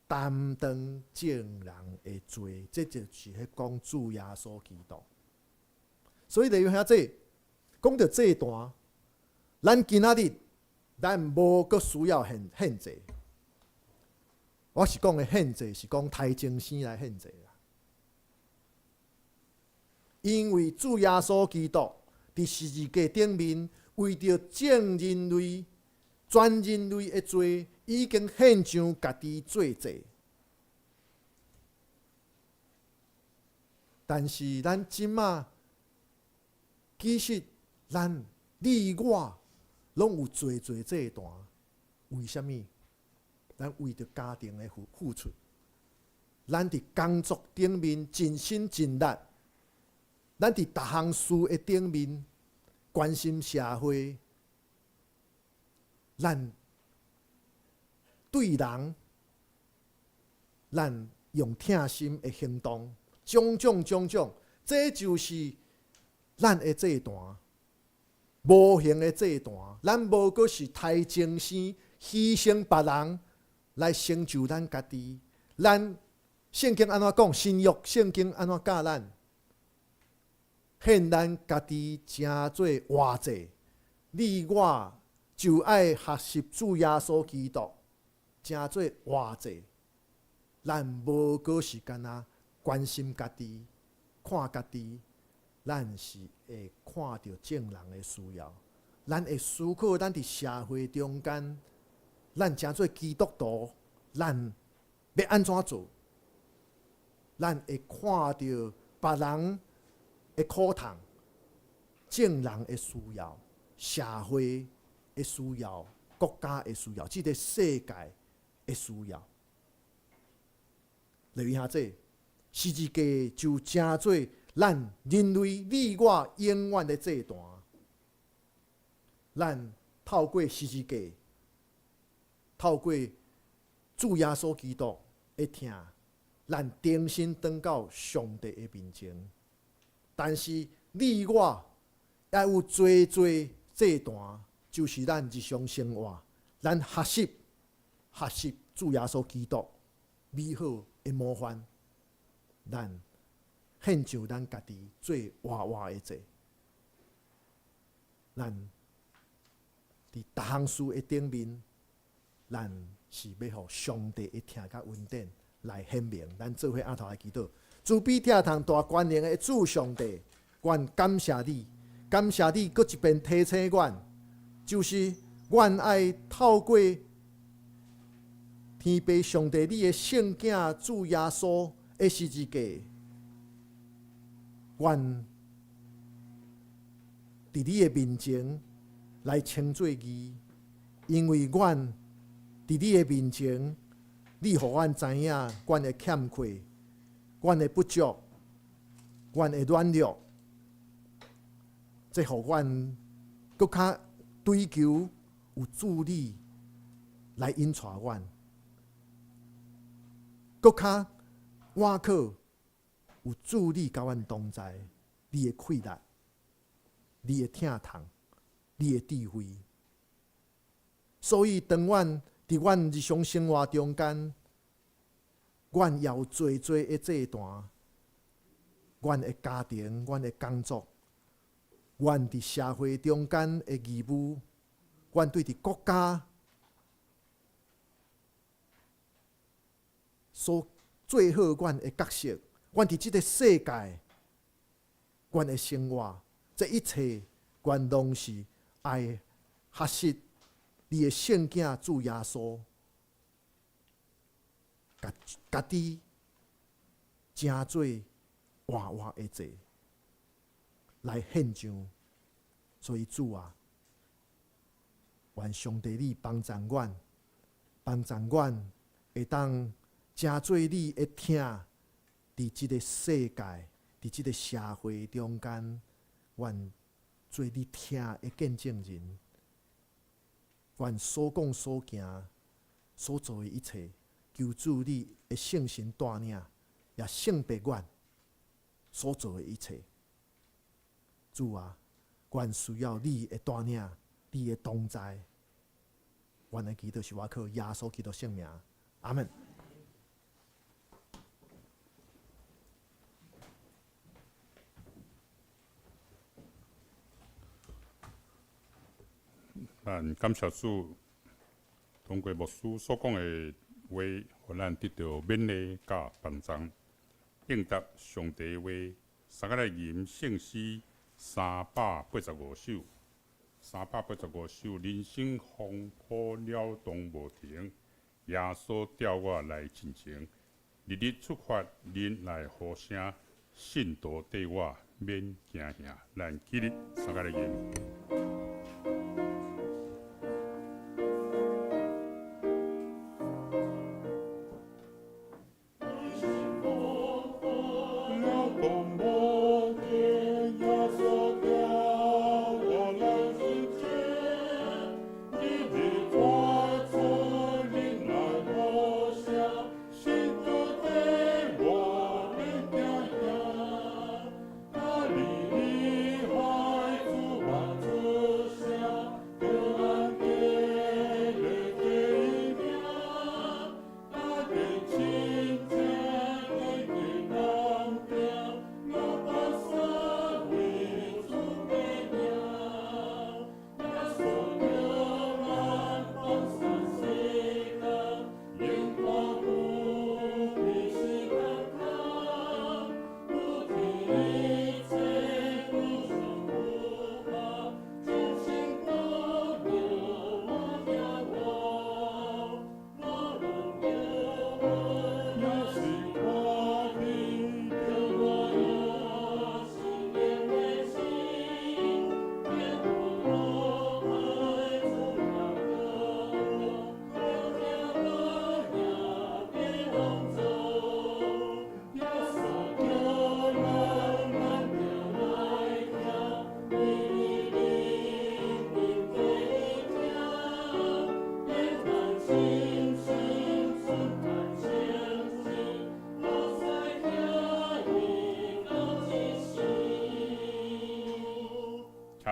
担当众人的罪，这就是迄讲主耶稣基督。所以弟兄兄姐，讲到这一段，咱今仔日咱无阁需要献祭。我是讲的献祭，是讲抬精神来献祭啦。因为主耶稣基督伫十字架顶面，为着众人类、全人类的罪。已经献上家己做祭，但是咱即马其实你我拢有做这段，为什么？咱为着家庭的付出，咱伫工作顶面尽心尽力，咱伫逐项事的顶面关心社会，咱。对人，咱用疼心的行动，种种，这就是咱的这段无形的这段。咱无过是太精神，牺牲别人来成就咱家己。咱圣经安怎讲？新约圣经安怎教咱？献咱家己成做活祭，你我就爱学习主耶稣基督。成做活祭，咱无过是干那关心家己、看家己，咱是会看到众人的需要，咱会思考咱伫社会中间，咱成做基督徒，咱要安怎做？咱会看到别人的苦痛、众人的需要、社会的需要。国家的需要，即个世界的需要。例如下这十字架就成做咱人类你我永远的这段。咱透过十字架，透过主耶稣基督的听，咱重新回到上帝的面前。但是你我也有最这段，就是咱日常生活，咱学习主耶稣基督美好的模范，咱献上咱家己最活活的者，咱伫逐项事的顶面，咱是要互上帝的听甲恩典来显明。咱做伙阿头来祈祷，慈悲疼痛大权能的主上帝，愿感谢你，感谢你，搁一遍提醒阮，就是阮爱透过天父上帝你的圣子主耶稣的十字架，阮伫你的面前来称作义，因为阮伫你的面前，你互阮知影阮的欠缺，阮的不足，阮的软弱，这互阮搁较追求有助力来引带阮，搁较挖靠有助力甲阮同在，你的气力，你的疼痛，你的智慧。所以当阮伫阮日常生活中间，阮也有最的这段，阮的家庭，阮的工作，阮伫社会中间的义务，阮对伫国家所做好阮的角色，阮伫即个世界，阮的生活，这一切，阮拢是爱学习你的圣子主耶稣，家己成做活活的者来献上。所以主啊，愿上帝你帮助阮，会当成做你的听，伫即个世界，伫即个社会中间，愿做你听的见证人。愿所讲所行所做的一切，求主你的圣神带领，也圣别阮所做的一切。主啊，阮需要你的带领，你的同在。阮的祈祷是我靠耶稣基督圣名，阿门。咱感谢主，通过牧师所讲的话，互咱得到勉励甲帮助，应答上帝的话。三个来吟圣诗385首，385首，人生风波了动无停，耶稣调我来前程，日日出发，人来呼声，信徒缀我免惊吓。咱起立，三个来吟。里里海主万主。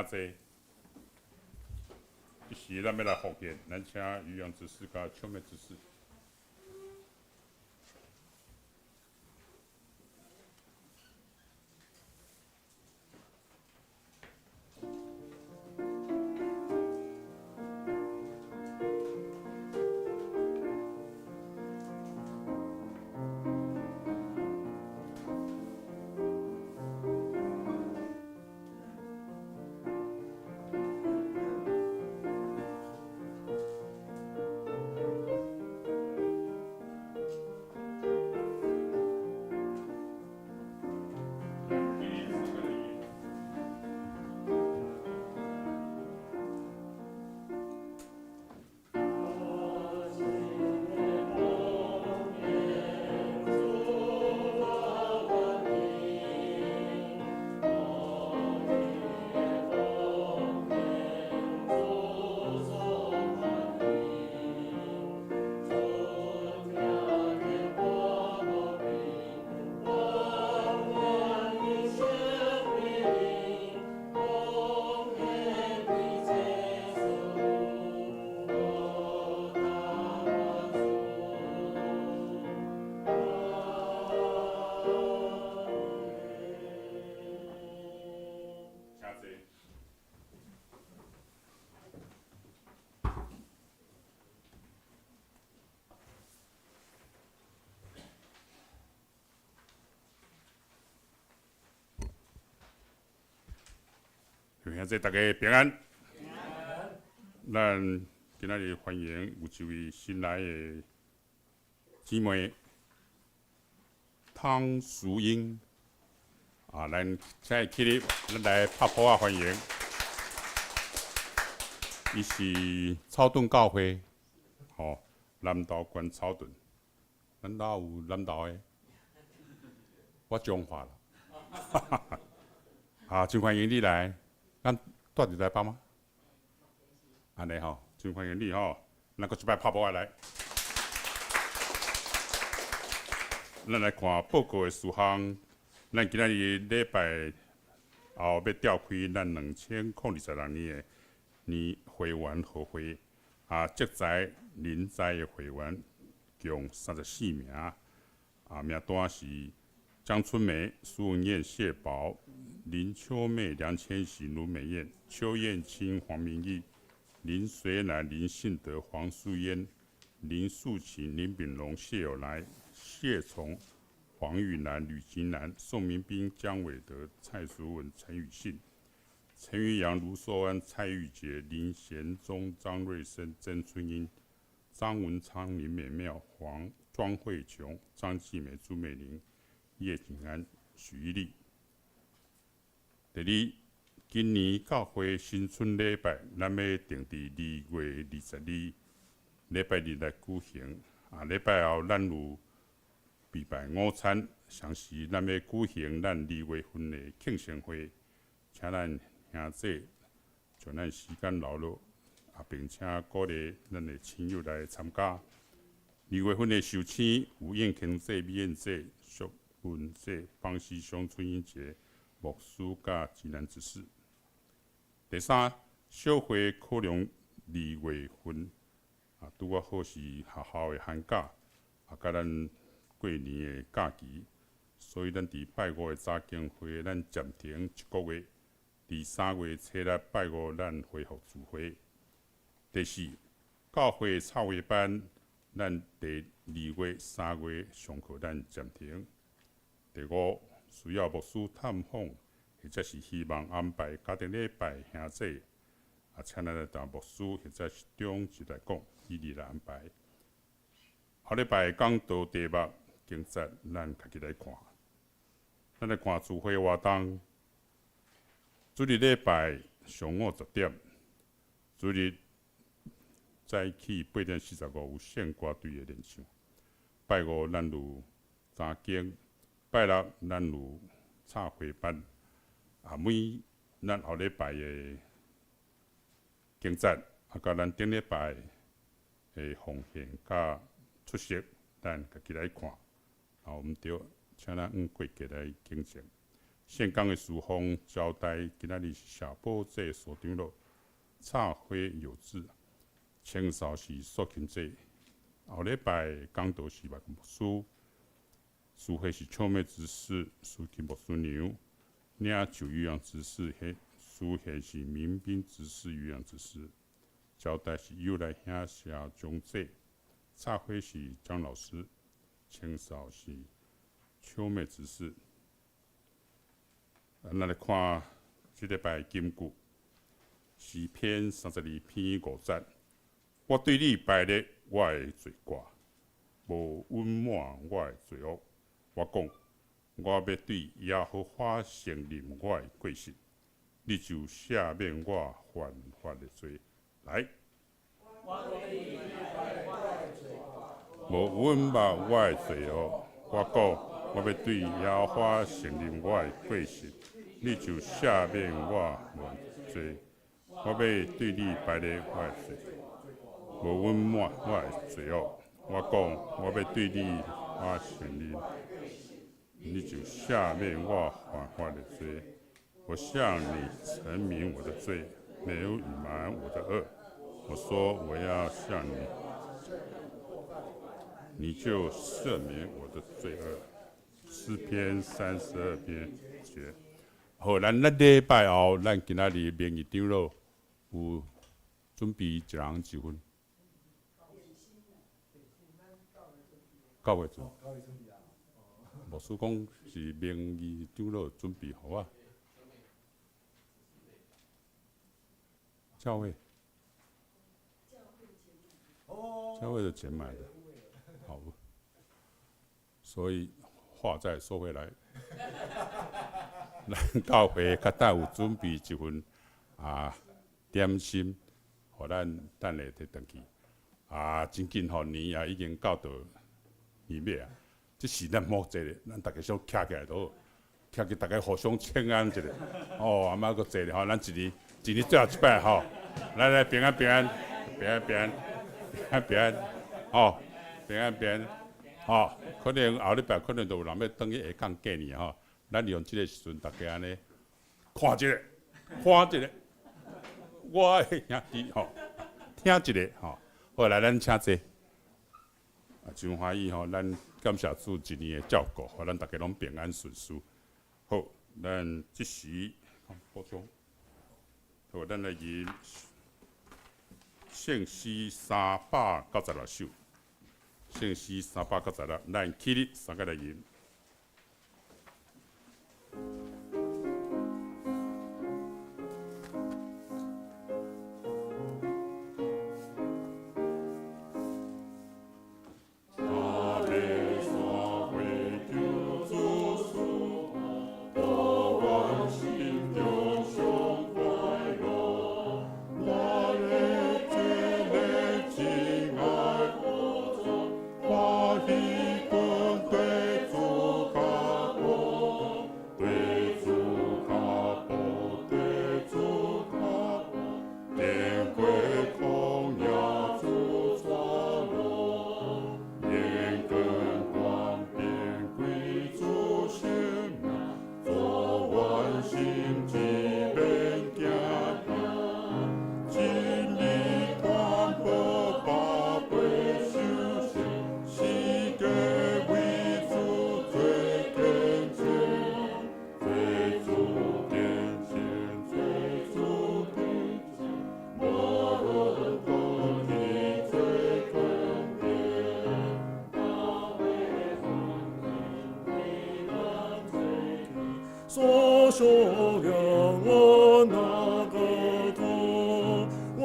请坐。一时咱要来复现，咱请余杨执事甲秋梅执事。现在大家平安。咱今仔日欢迎有一位新来的姊妹汤淑英啊，咱请起立，咱来拍鼓啊欢迎。伊是草屯教会，南投县草屯，咱兜有南投的，我彰化啦。啊，真欢迎你来。咱住伫台北吗？安尼吼，真欢迎你吼，咱搁一摆拍鼓来。咱来看报告的事项，咱今仔日礼拜后要召开咱2022年的年会员和会，职灾人灾的会员共34名，名单是张春梅、苏文燕、谢宝。林秋妹、梁千玺、卢美燕、邱燕青、黄明义、林水乃、林信德、黄素嫣、林素琴、林炳龙、谢友来、谢从、黄玉兰、吕金兰、宋明斌、江伟德、蔡淑文、陈宇信、陈玉阳、卢寿安、蔡玉杰、林贤忠、张瑞生、曾春英、张文昌、林美妙、庄慧琼、张继美、朱美玲、叶景安、许玉丽。第二，今年教会新春礼拜，咱要定伫2月22礼拜日来举行。礼拜后咱有备办午餐，详时咱要举行咱2月份的庆生会，请咱兄弟将咱时间留落，并且鼓励咱的亲友来参加。2月份的寿星有宴庆节、美宴节、淑文节、邦西乡春英节。牧师甲济南执事。第三，小会可能2月份，拄好是学校的寒假，甲咱过年的假期，所以咱伫拜五的早敬会，咱暂停1个月。第3月初6、拜五，咱恢复自会。第四，教会操会班，咱第2月、3月上课，咱暂停。第五，需要牧师探访，或者是希望安排家庭礼拜兄弟，请咱来当牧师或者是长职来讲，依例来安排。后礼拜讲道题目经节，咱家己来看。咱来看聚会活动。主日礼拜上午10点，主日早起8点45有献歌队的练唱。拜五咱有查经，拜六咱有插花班。咱后礼拜的经节，甲咱顶礼拜的奉献甲出席，咱家己来看。毋对，请咱过节来敬献。现讲的事方交代，今仔日是社保祭所长老插花有志，签扫是肃清祭。后礼拜讲道是万牧师，书会是唱美执事，书记牧师娘，领就语养执事，书会是民兵执事语养执事。交代是又来兄社中祭，插花是张老师，签扫是秋美执事。咱来看即礼拜金句，诗篇32篇5节。我对你排列我的罪过，无温满我的罪恶。我讲，我要对耶和华承认我的过失，你就赦免我犯法的罪。来，无温满我的罪恶。我讲，我要对耶和华承认我的过失，你就赦免我犯罪。我要对你排列我的罪，无温满我的罪恶。我讲，我要对你我承认，你就赦免我犯法的罪。我向你陈明我的罪，没有隐瞒我的恶。我说我要向你，你就赦免我的罪恶。诗篇32篇节。好，咱礼拜后，咱今仔日明义长老有准备一人1分。9月准。牧师讲是明义长老准备好啊。教会的钱买的，好，所以话再说回来，咱教会较等有准备1份点心，互咱等下摕转去。真紧吼，年也已经到年尾啊，即是咱莫坐咧，咱大家先徛起来都好，徛起大家互相请安一下。阿妈搁坐咧吼，咱一年最后一摆吼，来平安平安平安平安平安平安，吼平安平安，吼可能后礼拜可能就有人要转去下港过年吼，咱利用即个时阵，大家安尼看一下，看一下，我的兄弟吼，听一下吼，好来咱请坐。真欢喜吼，咱感谢主一年的照顾，互咱大家拢平安顺遂。好，咱即时补充，好，咱来吟圣诗396首，圣诗396，咱起立三个来吟。所受让我那个头，我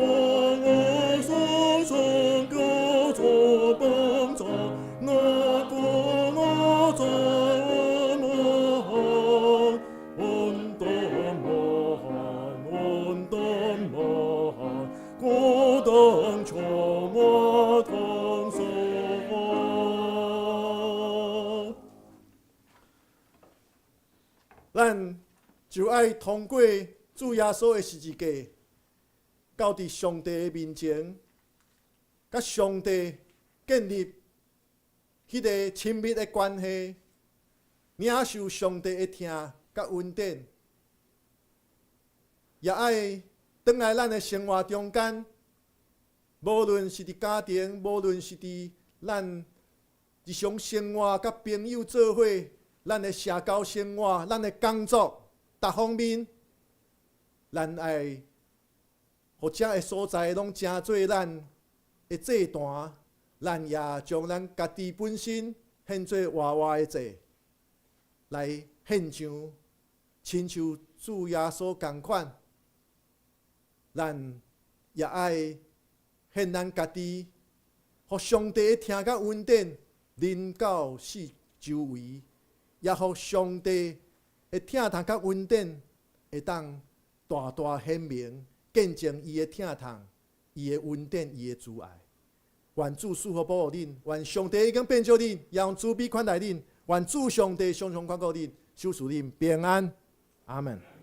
所受个做帮助，那个我做我温东么，我等求我同受。咱就爱通过主耶稣的十字架，到伫上帝的面前，甲上帝建立迄个亲密的关系，领受上帝的听，甲稳定，也爱转来咱的生活中间，无论是伫家庭，无论是伫咱日常生活甲朋友做伙，咱的社交生活，咱的工作，各方面，咱爱，或者的所在拢成做咱的祭坛，咱也将咱家己本身献做活活的祭，来献上，亲像主耶稣同款，咱也爱献咱家己，互上帝听甲稳定，临到四周围，也互上帝会听痛甲稳定，会当大大显明，见证伊的听痛、伊的稳定、伊的慈爱。愿主赐福保护恁，愿上帝已经变救恁，也用慈悲款待恁。愿主上帝常常看顾恁，守护恁平安。阿门。